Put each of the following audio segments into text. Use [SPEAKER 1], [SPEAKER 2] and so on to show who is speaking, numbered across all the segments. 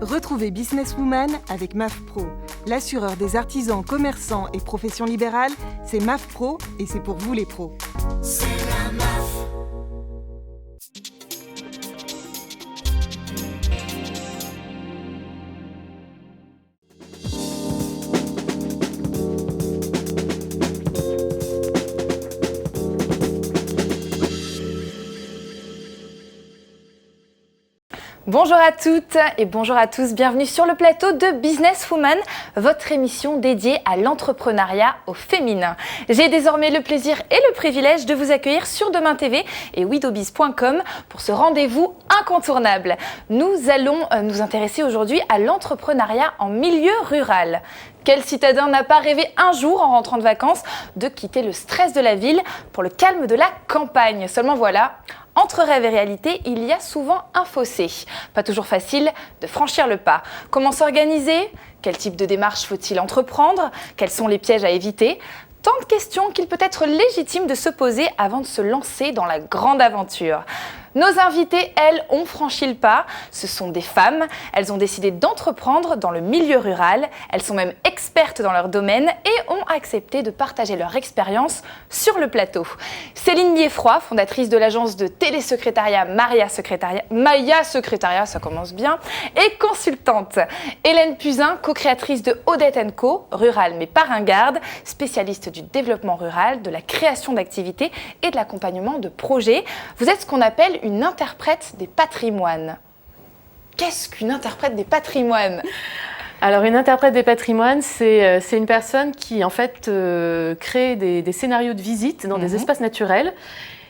[SPEAKER 1] Retrouvez Businesswoman avec MAF Pro. L'assureur des artisans, commerçants et professions libérales, c'est MAF Pro et c'est pour vous les pros.
[SPEAKER 2] C'est la MAF.
[SPEAKER 3] Bonjour à toutes et bonjour à tous, bienvenue sur le plateau de Businesswoman, votre émission dédiée à l'entrepreneuriat au féminin. J'ai désormais le plaisir et le privilège de vous accueillir sur Demain TV et widobiz.com pour ce rendez-vous incontournable. Nous allons nous intéresser aujourd'hui à l'entrepreneuriat en milieu rural. Quel citadin n'a pas rêvé un jour en rentrant de vacances de quitter le stress de la ville pour le calme de la campagne? Seulement voilà, entre rêve et réalité, il y a souvent un fossé. Pas toujours facile de franchir le pas. Comment s'organiser? Quel type de démarche faut-il entreprendre? Quels sont les pièges à éviter? Tant de questions qu'il peut être légitime de se poser avant de se lancer dans la grande aventure. Nos invitées, elles, ont franchi le pas. Ce sont des femmes. Elles ont décidé d'entreprendre dans le milieu rural. Elles sont même expertes dans leur domaine et ont accepté de partager leur expérience sur le plateau. Céline Lieffroy, fondatrice de l'agence de télésecrétariat Maya Secrétariat, ça commence bien, et consultante. Hélène Puzin, co-créatrice de Odette & Co, rural mais pas ringarde, spécialiste du développement rural, de la création d'activités et de l'accompagnement de projets. Vous êtes ce qu'on appelle une interprète des patrimoines. Qu'est-ce qu'une interprète des patrimoines ?
[SPEAKER 4] Alors, une interprète des patrimoines, c'est une personne qui, en fait, crée des scénarios de visite dans des espaces naturels.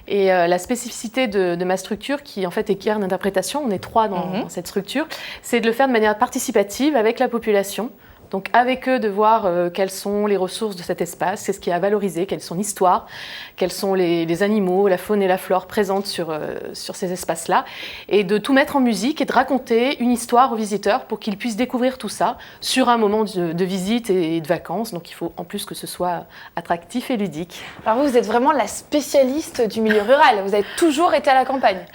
[SPEAKER 4] Et la spécificité de ma structure, qui en fait est une interprétation, on est 3 dans cette structure, c'est de le faire de manière participative avec la population. Donc avec eux, de voir quelles sont les ressources de cet espace, c'est ce qui est à valoriser, quelle est son histoire, quels sont les animaux, la faune et la flore présentes sur ces espaces-là, et de tout mettre en musique et de raconter une histoire aux visiteurs pour qu'ils puissent découvrir tout ça sur un moment de visite et de vacances. Donc il faut en plus que ce soit attractif et ludique.
[SPEAKER 3] Alors vous êtes vraiment la spécialiste du milieu rural, vous avez toujours été à la campagne.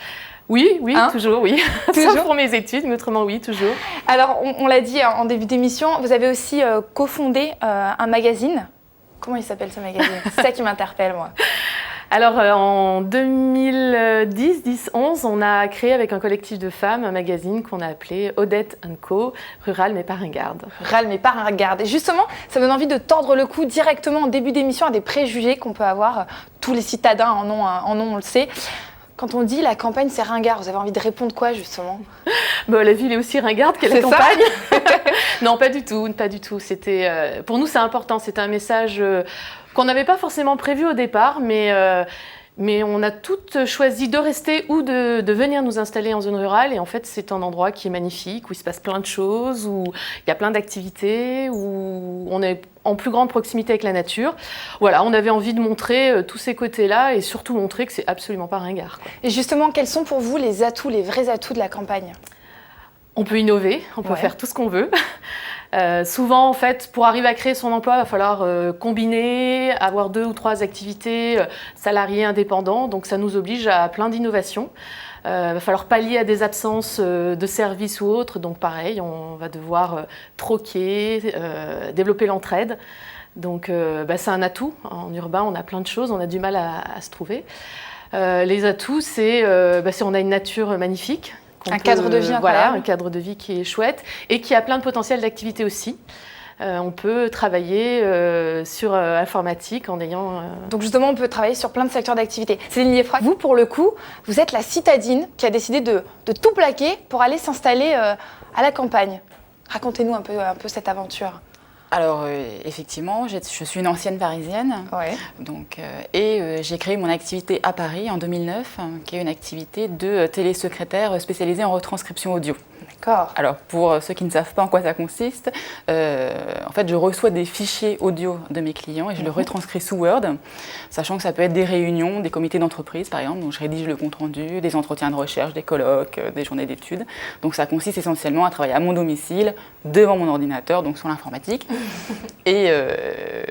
[SPEAKER 4] Oui,
[SPEAKER 3] hein?
[SPEAKER 4] Toujours, oui.
[SPEAKER 3] Toujours
[SPEAKER 4] Sauf pour mes études, mais autrement, oui, toujours.
[SPEAKER 3] Alors, on l'a dit en début d'émission, vous avez aussi cofondé un magazine. Comment il s'appelle ce magazine? C'est ça qui m'interpelle, moi.
[SPEAKER 4] Alors, en 2010-11, on a créé avec un collectif de femmes un magazine qu'on a appelé Odette & Co, rural mais pas ringarde.
[SPEAKER 3] Rural mais pas ringarde. Et justement, ça me donne envie de tordre le cou directement en début d'émission à des préjugés qu'on peut avoir. Tous les citadins en ont, on le sait. Quand on dit la campagne c'est ringard, vous avez envie de répondre quoi justement?
[SPEAKER 4] La ville est aussi ringarde que la campagne. Non, pas du tout, pas du tout. C'était, pour nous c'est important, c'était un message qu'on n'avait pas forcément prévu au départ, mais on a toutes choisi de rester ou de venir nous installer en zone rurale. Et en fait, c'est un endroit qui est magnifique, où il se passe plein de choses, où il y a plein d'activités, où on est en plus grande proximité avec la nature. Voilà, on avait envie de montrer tous ces côtés-là et surtout montrer que c'est absolument pas ringard, quoi.
[SPEAKER 3] Et justement, quels sont pour vous les atouts, les vrais atouts de la campagne?
[SPEAKER 4] On peut innover, on peut faire tout ce qu'on veut. Souvent, en fait, pour arriver à créer son emploi, il va falloir combiner, avoir 2 ou 3 activités, salariés indépendants. Donc, ça nous oblige à plein d'innovations. Il va falloir pallier à des absences de services ou autres. Donc, pareil, on va devoir troquer, développer l'entraide. Donc, c'est un atout. En urbain, on a plein de choses, on a du mal à se trouver. Les atouts, c'est on a une nature magnifique.
[SPEAKER 3] Cadre de vie incroyable.
[SPEAKER 4] Voilà, un cadre de vie qui est chouette et qui a plein de potentiel d'activité aussi. On peut travailler sur informatique en ayant...
[SPEAKER 3] Donc justement, on peut travailler sur plein de secteurs d'activité. Céline Lieffroy, vous, pour le coup, vous êtes la citadine qui a décidé de tout plaquer pour aller s'installer à la campagne. Racontez-nous un peu cette aventure.
[SPEAKER 5] Alors effectivement, je suis une ancienne parisienne, et j'ai créé mon activité à Paris en 2009, qui est une activité de télésecrétaire spécialisée en retranscription audio.
[SPEAKER 3] D'accord.
[SPEAKER 5] Alors pour ceux qui ne savent pas en quoi ça consiste, en fait je reçois des fichiers audio de mes clients et je le retranscris sous Word, sachant que ça peut être des réunions, des comités d'entreprise par exemple, donc je rédige le compte-rendu, des entretiens de recherche, des colloques, des journées d'études. Donc ça consiste essentiellement à travailler à mon domicile, devant mon ordinateur, donc sur l'informatique. Et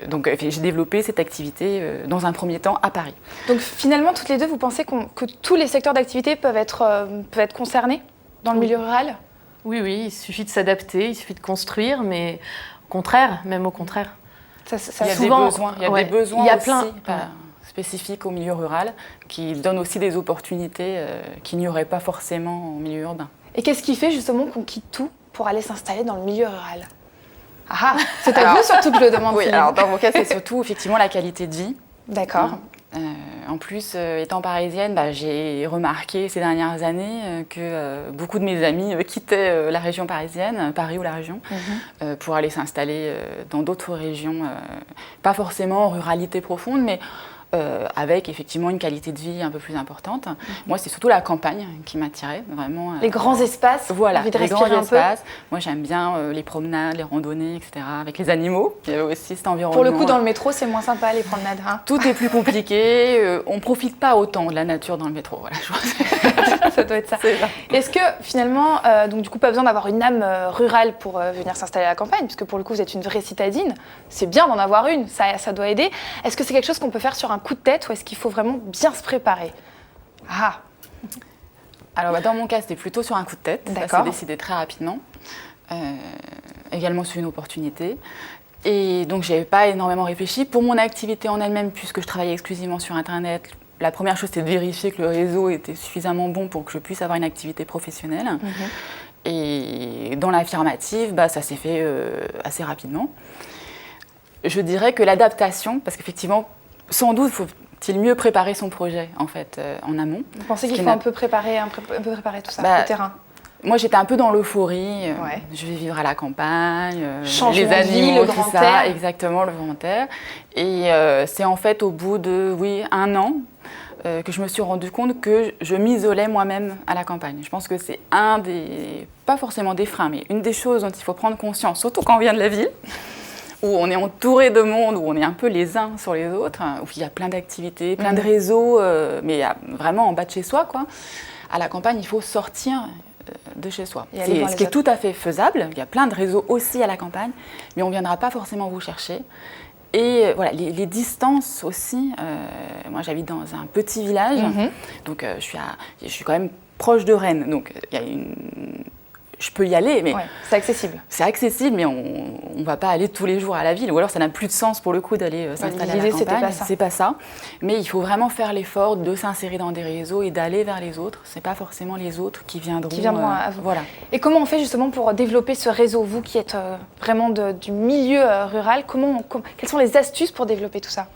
[SPEAKER 5] donc j'ai développé cette activité dans un premier temps à Paris.
[SPEAKER 3] Donc finalement, toutes les deux, vous pensez que tous les secteurs d'activité peuvent être concernés dans le milieu rural ?
[SPEAKER 4] Oui, oui, il suffit de s'adapter, il suffit de construire, mais au contraire, même au contraire.
[SPEAKER 5] Il y a souvent, des besoins,
[SPEAKER 4] ouais,
[SPEAKER 5] des besoins
[SPEAKER 4] il y a
[SPEAKER 5] aussi,
[SPEAKER 4] plein
[SPEAKER 5] spécifiques au milieu rural qui donnent aussi des opportunités qu'il n'y aurait pas forcément au milieu urbain.
[SPEAKER 3] Et qu'est-ce qui fait justement qu'on quitte tout pour aller s'installer dans le milieu rural? Ah, c'est à vous surtout que je le demande.
[SPEAKER 5] Oui,
[SPEAKER 3] Céline.
[SPEAKER 5] alors dans mon cas, c'est surtout effectivement la qualité de vie.
[SPEAKER 3] D'accord.
[SPEAKER 5] En plus, étant parisienne, j'ai remarqué ces dernières années que beaucoup de mes amis quittaient la région parisienne, Paris ou la région, pour aller s'installer dans d'autres régions, pas forcément en ruralité profonde, mais avec effectivement une qualité de vie un peu plus importante. Moi, c'est surtout la campagne qui m'attirait, vraiment.
[SPEAKER 3] Les grands espaces,
[SPEAKER 5] voilà,
[SPEAKER 3] envie de
[SPEAKER 5] les
[SPEAKER 3] respirer
[SPEAKER 5] grands
[SPEAKER 3] un
[SPEAKER 5] espaces. Moi, j'aime bien les promenades, les randonnées, etc., avec les animaux. Il y a aussi cet environnement.
[SPEAKER 3] Pour le coup, dans le métro, c'est moins sympa les promenades. Hein.
[SPEAKER 5] Tout est plus compliqué. On ne profite pas autant de la nature dans le métro. Voilà, je pense.
[SPEAKER 3] Ça doit être ça. Est-ce que finalement, donc du coup, pas besoin d'avoir une âme rurale pour venir s'installer à la campagne, puisque pour le coup, vous êtes une vraie citadine. C'est bien d'en avoir une, ça doit aider. Est-ce que c'est quelque chose qu'on peut faire sur un coup de tête ou est-ce qu'il faut vraiment bien se préparer? Ah.
[SPEAKER 5] Alors dans mon cas, c'était plutôt sur un coup de tête. Ça s'est décidé très rapidement. Également sur une opportunité. Et donc, je n'avais pas énormément réfléchi. Pour mon activité en elle-même, puisque je travaillais exclusivement sur Internet, la première chose, c'était de vérifier que le réseau était suffisamment bon pour que je puisse avoir une activité professionnelle. Et dans l'affirmative, ça s'est fait assez rapidement. Je dirais que l'adaptation, parce qu'effectivement, sans doute, faut-il mieux préparer son projet, en fait, en amont.
[SPEAKER 3] Vous pensez qu'il faut un peu préparer tout ça, le terrain?
[SPEAKER 5] Moi, j'étais un peu dans l'euphorie. Je vais vivre à la campagne,
[SPEAKER 3] changement
[SPEAKER 5] les animaux,
[SPEAKER 3] de vie, le
[SPEAKER 5] tout
[SPEAKER 3] grand
[SPEAKER 5] ça,
[SPEAKER 3] air.
[SPEAKER 5] exactement, le grand air. Et c'est en fait au bout de, un an que je me suis rendu compte que je m'isolais moi-même à la campagne. Je pense que c'est pas forcément des freins, mais une des choses dont il faut prendre conscience, surtout quand on vient de la ville, où on est entouré de monde, où on est un peu les uns sur les autres, où il y a plein d'activités, plein de réseaux, mais vraiment en bas de chez soi, quoi. À la campagne, il faut sortir de chez soi. Ce qui est tout à fait faisable. Il y a plein de réseaux aussi à la campagne, mais on ne viendra pas forcément vous chercher. Et voilà, les distances aussi. Moi, j'habite dans un petit village, donc je suis quand même proche de Rennes. Donc, je peux y aller, mais
[SPEAKER 3] c'est accessible.
[SPEAKER 5] C'est accessible, mais on ne va pas aller tous les jours à la ville. Ou alors, ça n'a plus de sens pour le coup d'aller s'installer à la campagne. C'est pas ça. Mais il faut vraiment faire l'effort de s'insérer dans des réseaux et d'aller vers les autres. C'est pas forcément les autres qui viendront
[SPEAKER 3] à vous.
[SPEAKER 5] Voilà.
[SPEAKER 3] Et comment on fait justement pour développer ce réseau, vous qui êtes vraiment du milieu rural, quelles sont les astuces pour développer tout ça?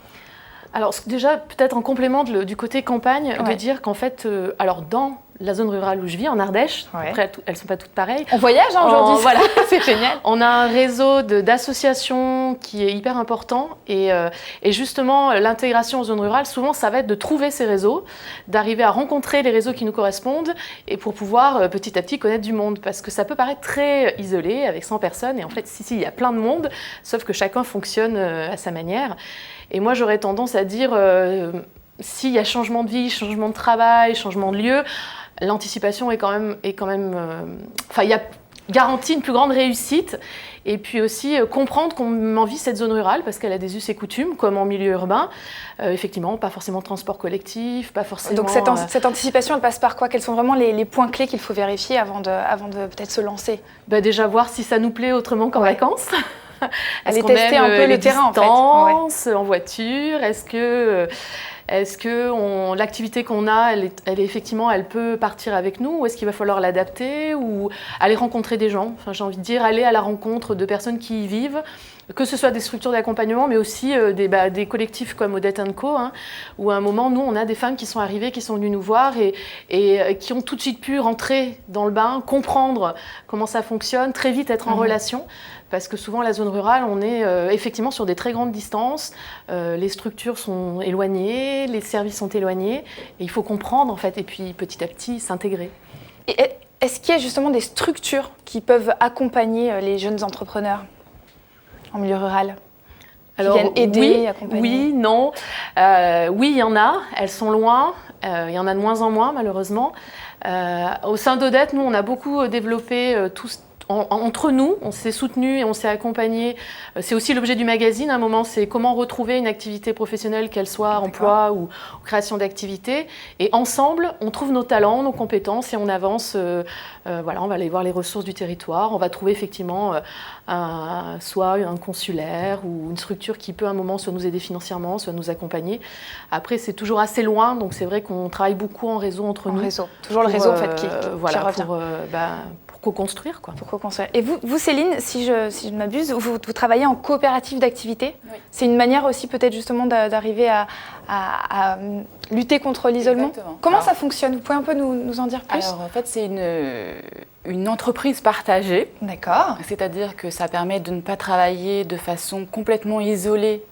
[SPEAKER 4] Alors déjà, peut-être en complément du côté campagne, de dire qu'en fait, alors dans la zone rurale où je vis, en Ardèche, après elles ne sont pas toutes pareilles.
[SPEAKER 3] On voyage aujourd'hui,
[SPEAKER 4] voilà.
[SPEAKER 3] C'est génial.
[SPEAKER 4] On a un réseau d'associations qui est hyper important et justement l'intégration en zone rurale, souvent ça va être de trouver ces réseaux, d'arriver à rencontrer les réseaux qui nous correspondent et pour pouvoir petit à petit connaître du monde parce que ça peut paraître très isolé avec 100 personnes et en fait si, il y a plein de monde, sauf que chacun fonctionne à sa manière. Et moi, j'aurais tendance à dire, s'il y a changement de vie, changement de travail, changement de lieu, l'anticipation est quand même il y a garanti une plus grande réussite. Et puis aussi comprendre qu'on envie cette zone rurale parce qu'elle a des us et coutumes, comme en milieu urbain. Effectivement, pas forcément de transport collectif, pas forcément...
[SPEAKER 3] Donc cette anticipation, elle passe par quoi? Quels sont vraiment les points clés qu'il faut vérifier avant de peut-être se lancer?
[SPEAKER 4] Déjà voir si ça nous plaît autrement qu'en vacances.
[SPEAKER 3] Aller tester un peu le terrain en fait.
[SPEAKER 4] En voiture, est-ce que l'activité qu'on a, elle peut partir avec nous ou est-ce qu'il va falloir l'adapter ou aller rencontrer des gens? Enfin, j'ai envie de dire aller à la rencontre de personnes qui y vivent, que ce soit des structures d'accompagnement, mais aussi des collectifs comme Odette & Co, où à un moment, nous, on a des femmes qui sont arrivées, qui sont venues nous voir et qui ont tout de suite pu rentrer dans le bain, comprendre comment ça fonctionne, très vite être en relation. Parce que souvent, la zone rurale, on est effectivement sur des très grandes distances, les structures sont éloignées, les services sont éloignés, et il faut comprendre en fait, et puis petit à petit s'intégrer.
[SPEAKER 3] Et est-ce qu'il y a justement des structures qui peuvent accompagner les jeunes entrepreneurs en milieu rural?
[SPEAKER 4] Alors,
[SPEAKER 3] viennent aider, accompagner?
[SPEAKER 4] Oui, non. Oui, il y en a, elles sont loin, il y en a de moins en moins malheureusement. Au sein d'Odette, nous, on a beaucoup développé entre nous, on s'est soutenus et on s'est accompagnés. C'est aussi l'objet du magazine, à un moment, c'est comment retrouver une activité professionnelle, qu'elle soit emploi ou création d'activité. Et ensemble, on trouve nos talents, nos compétences et on avance. Voilà, on va aller voir les ressources du territoire. On va trouver effectivement soit un consulaire ou une structure qui peut à un moment soit nous aider financièrement, soit nous accompagner. Après, c'est toujours assez loin, donc c'est vrai qu'on travaille beaucoup en réseau entre nous.
[SPEAKER 3] Réseau. Toujours le réseau en fait qui
[SPEAKER 4] voilà,
[SPEAKER 3] revient.
[SPEAKER 4] Pour co-construire, quoi.
[SPEAKER 3] Pour co-construire. Et vous, Céline, si je ne m'abuse, vous travaillez en coopérative d'activité.
[SPEAKER 5] Oui.
[SPEAKER 3] C'est une manière aussi peut-être justement d'arriver à lutter contre l'isolement.
[SPEAKER 5] Exactement.
[SPEAKER 3] Comment
[SPEAKER 5] Alors,
[SPEAKER 3] ça fonctionne? Vous pouvez un peu nous en dire plus?
[SPEAKER 5] Alors en fait, c'est une entreprise partagée.
[SPEAKER 3] D'accord.
[SPEAKER 5] C'est-à-dire que ça permet de ne pas travailler de façon complètement isolée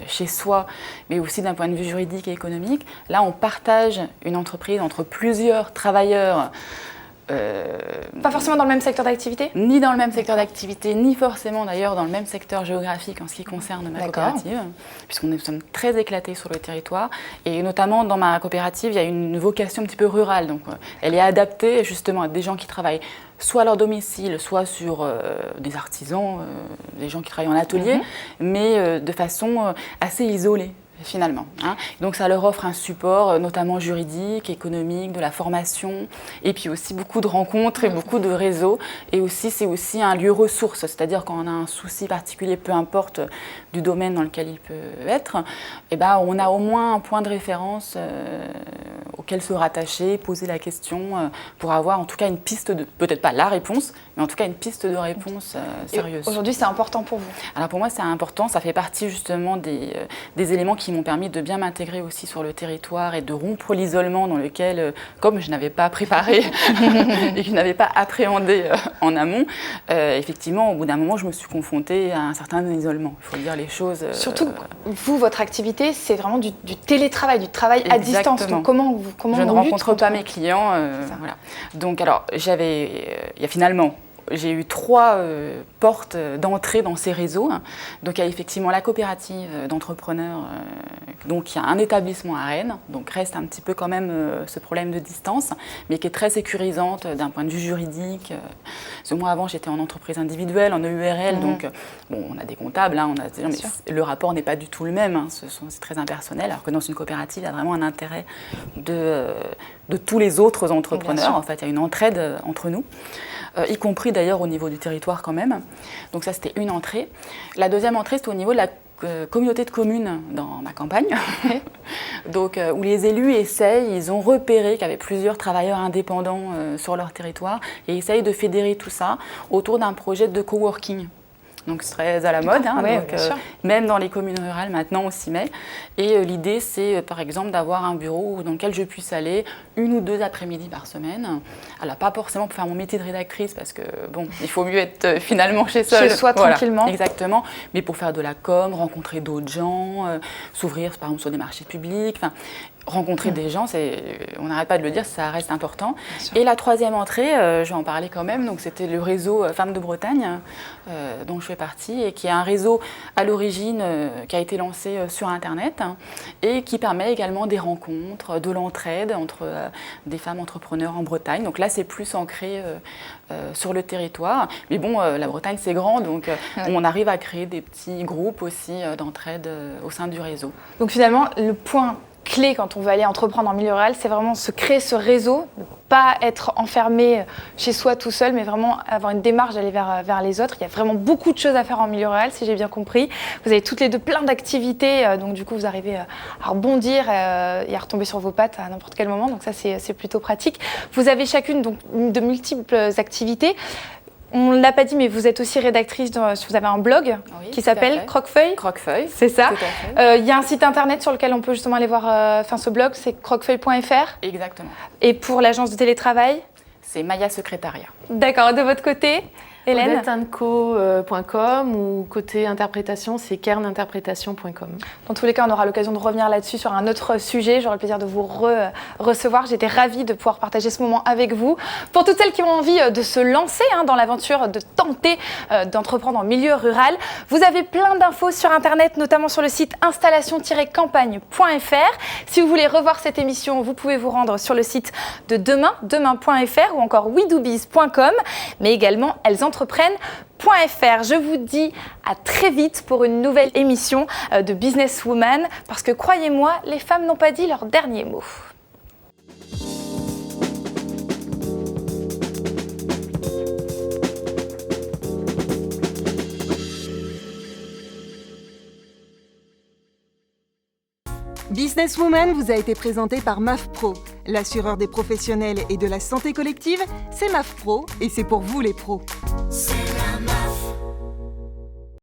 [SPEAKER 5] chez soi, mais aussi d'un point de vue juridique et économique. Là, on partage une entreprise entre plusieurs travailleurs.
[SPEAKER 3] Pas forcément dans le même secteur d'activité?
[SPEAKER 5] Ni dans le même secteur d'activité, ni forcément d'ailleurs dans le même secteur géographique en ce qui concerne ma coopérative, puisqu'on sommes très éclatés sur le territoire. Et notamment dans ma coopérative, il y a une vocation un petit peu rurale. Donc elle est adaptée justement à des gens qui travaillent soit à leur domicile, soit sur des artisans, des gens qui travaillent en atelier, mais de façon assez isolée. Finalement. Donc ça leur offre un support notamment juridique, économique, de la formation et puis aussi beaucoup de rencontres et beaucoup de réseaux. Et aussi c'est aussi un lieu ressource, c'est-à-dire quand on a un souci particulier, peu importe du domaine dans lequel il peut être, eh ben, on a au moins un point de référence auquel se rattacher, poser la question pour avoir en tout cas une piste de, peut-être pas la réponse, mais en tout cas une piste de réponse sérieuse.
[SPEAKER 3] Aujourd'hui c'est important pour vous?
[SPEAKER 5] Alors pour moi c'est important, ça fait partie justement des éléments qui m'ont permis de bien m'intégrer aussi sur le territoire et de rompre l'isolement dans lequel, comme je n'avais pas préparé et que je n'avais pas appréhendé en amont, effectivement, au bout d'un moment, je me suis confrontée à un certain isolement. Il faut dire les choses.
[SPEAKER 3] Surtout, vous, votre activité, c'est vraiment du télétravail, du travail à distance. Donc comment
[SPEAKER 5] je ne rencontre pas mes clients. Voilà. Donc alors, il y a finalement... J'ai eu 3 portes d'entrée dans ces réseaux. Donc il y a effectivement la coopérative d'entrepreneurs, donc il y a un établissement à Rennes, donc reste un petit peu quand même ce problème de distance, mais qui est très sécurisante d'un point de vue juridique. Parce que moi avant j'étais en entreprise individuelle, en EURL, donc bon, on a des comptables, mais le rapport n'est pas du tout le même, c'est très impersonnel, alors que dans une coopérative il y a vraiment un intérêt de tous les autres entrepreneurs. En fait, il y a une entraide entre nous. Y compris d'ailleurs au niveau du territoire quand même. Donc ça, c'était une entrée. La deuxième entrée, c'était au niveau de la communauté de communes dans ma campagne, donc, où les élus ils ont repéré qu'il y avait plusieurs travailleurs indépendants sur leur territoire et essayent de fédérer tout ça autour d'un projet de coworking. Donc c'est très à la mode, même dans les communes rurales maintenant on s'y met. Et l'idée c'est par exemple d'avoir un bureau dans lequel je puisse aller 1 ou 2 après-midi par semaine. Alors pas forcément pour faire mon métier de rédactrice parce que bon, il faut mieux être finalement chez soi.
[SPEAKER 3] Chez soi tranquillement.
[SPEAKER 5] Exactement, mais pour faire de la com, rencontrer d'autres gens, s'ouvrir par exemple sur des marchés publics, rencontrer des gens, on n'arrête pas de le dire, ça reste important. Et la troisième entrée, je vais en parler quand même, donc c'était le réseau Femmes de Bretagne, dont je fais partie, et qui est un réseau à l'origine qui a été lancé sur Internet et qui permet également des rencontres, de l'entraide entre des femmes entrepreneurs en Bretagne. Donc là, c'est plus ancré sur le territoire. Mais bon, la Bretagne, c'est grand, donc on arrive à créer des petits groupes aussi d'entraide au sein du réseau.
[SPEAKER 3] Donc finalement, le point clé quand on veut aller entreprendre en milieu rural, c'est vraiment se créer ce réseau, ne pas être enfermé chez soi tout seul, mais vraiment avoir une démarche d'aller vers les autres. Il y a vraiment beaucoup de choses à faire en milieu rural, si j'ai bien compris. Vous avez toutes les deux plein d'activités, donc du coup vous arrivez à rebondir et à retomber sur vos pattes à n'importe quel moment, donc ça c'est plutôt pratique. Vous avez chacune donc de multiples activités. On ne l'a pas dit, mais vous êtes aussi rédactrice, vous avez un blog qui s'appelle Croquefeuille.
[SPEAKER 5] Croquefeuille,
[SPEAKER 3] c'est ça. Il y a un site internet sur lequel on peut justement aller voir ce blog, c'est croquefeuille.fr.
[SPEAKER 5] Exactement.
[SPEAKER 3] Et pour l'agence de télétravail?
[SPEAKER 5] C'est Maya Secrétariat.
[SPEAKER 3] D'accord, de votre côté? Hélène?
[SPEAKER 4] odetteandco.com ou côté interprétation, c'est kerninterprétation.com.
[SPEAKER 3] Dans tous les cas, on aura l'occasion de revenir là-dessus sur un autre sujet. J'aurai le plaisir de vous recevoir. J'étais ravie de pouvoir partager ce moment avec vous. Pour toutes celles qui ont envie de se lancer dans l'aventure, de tenter d'entreprendre en milieu rural, vous avez plein d'infos sur Internet, notamment sur le site installation-campagne.fr. Si vous voulez revoir cette émission, vous pouvez vous rendre sur le site de demain.fr ou encore wedoubiz.com, mais également ellesentreprenent.fr. Je vous dis à très vite pour une nouvelle émission de Business Woman, parce que croyez-moi, les femmes n'ont pas dit leur dernier mot.
[SPEAKER 1] Business Woman vous a été présenté par MAF Pro. L'assureur des professionnels et de la santé collective, c'est MAF Pro et c'est pour vous les pros.
[SPEAKER 2] C'est la MAF.